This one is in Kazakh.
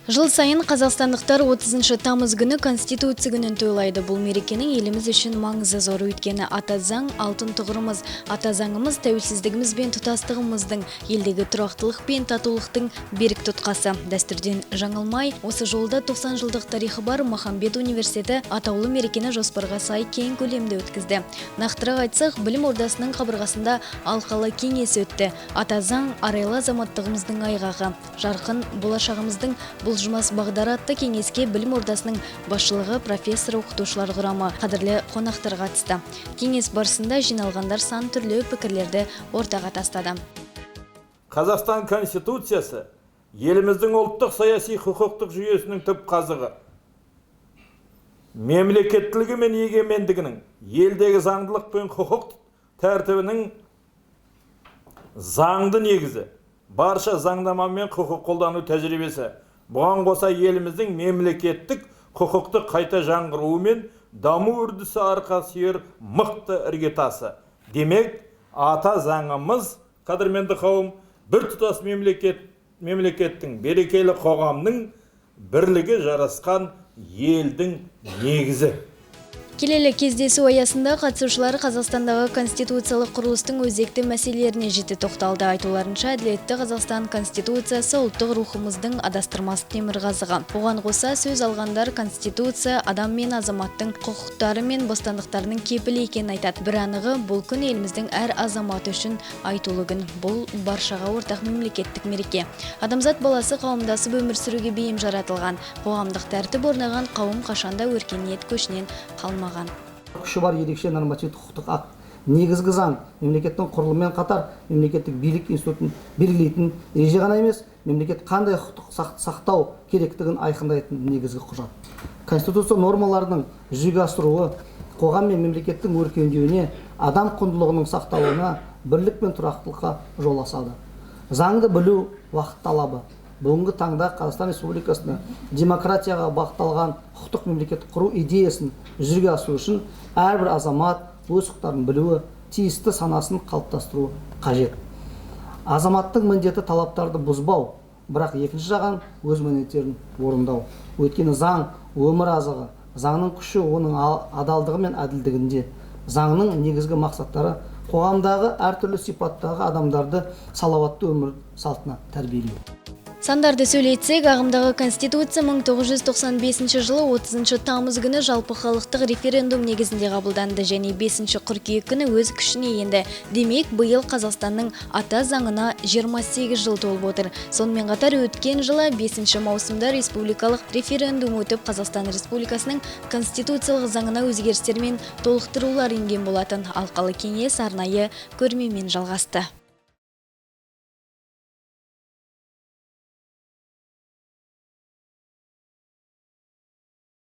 Жыл сайын қазақстандықтар 30 тамыз күні Конституция күнін тойлайды. Бұл мерекенің еліміз үшін маңызы зор, өйткені ата заң алтын тұғырымыз. Ата заңымыз тәуелсіздігіміз бен тұтастығымыздың, елдегі тұрақтылық пен татулықтың берік тұтқасы. Дәстүрден жаңылмай, осы жолда 90 жылдық тарихы бар Махамбет университеті атаулы мерекені жоспарға сай кең көлемде өткізді. Нақтырақ айтсақ, білім ордасының қабырғасында алқалы кеңес өтті. Ата заң арайлы азаматтығымыздың айғағы, жарқын болашағымыздың бұлжымас бағдары атты кеңеске білім ордасының басшылығы, профессор, оқытушылар құрамы, қадірлі қонақтар қатысты. Кеңес барысында жиналғандар сан түрлі пікірлерді ортаға тастады. Қазақстан Конституциясы еліміздің ұлттық саяси құқықтық жүйесінің түп қазығы. Мемлекеттілігі мен егемендігінің, елдегі заңдылық пен құқық тәртібінің заңды негізі, барша заңнама мен құқық қолдану тәжірибесі. Бұған қоса еліміздің мемлекеттік құқықты қайта жаңғыруы мен даму үрдісі арқа сүйер мықты іргетасы. Демек, ата заңымыз, қадірменді қауым, біртұтас мемлекеттің, берекелі қоғамның бірлігі жарасқан елдің негізі. Келелі кездесу аясында қатысушылар Қазақстандағы конституциялық құрылыстың өзекті мәселелеріне жіті тоқталды. Айтуларынша, әділетті Қазақстан конституциясы ұлттық рухымыздың адастырмас темірқазығы. Оған қоса сөз алғандар конституция адам мен азаматтың құқықтары мен бостандықтарының кепілі екенін айтады. Бір анығы, бұл күн еліміздің әр азаматы үшін айтулы күн. Бұл баршаға ортақ мемлекеттік мереке. Адамзат баласы қауымдасып өмір сүруге бейім жаратылған. Қоғамдық тәртіп орнаған қауым қашанда өркениет көшінен қалмаған. Күші бар ерекше нормативтік құқықтық акт, негізгі заң, мемлекеттің құрылымымен қатар мемлекеттік билік институтын белгілейтін ереже ғана емес, мемлекет қандай құқықтық сақтау керектігін айқындайтын негізгі құжат. Конституция нормаларының жүзеге асыруы қоғам мен мемлекеттің өркендеуіне, адам құндылығының сақталуына, бірлік пен тұрақтылыққа жол ашады. Заңды білу уақыт талабы. Бүгінгі таңда Қазақстан Республикасында демократияға бағытталған құқықтық мемлекет құру идеясын жүзеге асыру үшін әрбір азамат өз құқықтарын білуі, тиісті санасын қалыптастыруы қажет. Азаматтың міндеті талаптарды бұзбау, бірақ екінші жағын өз міндеттерін орындау. Өйткені заң өмір азығы, заңның күші оның адалдығы мен әділдігінде. Заңның негізгі мақсаттары қоғамдағы әртүрлі сипаттағы адамдарды салауатты өмір салтына тәрбиелеу. Сандарды сөйлетсек, ағымдағы Конституция 1995 жылы 30 тамыз күні жалпы халықтық референдум негізінде қабылданды және 5 қыркүйек күні өз күшіне енді. Демек, биыл Қазақстанның ата заңына 28 жыл толып отыр. Сонымен қатар өткен жылы 5 маусымда республикалық референдум өтіп, Қазақстан Республикасының конституциялық заңына өзгерістер мен толықтырулар енген болатын. Алқалы кеңес арнайы көрмемен жалғасты.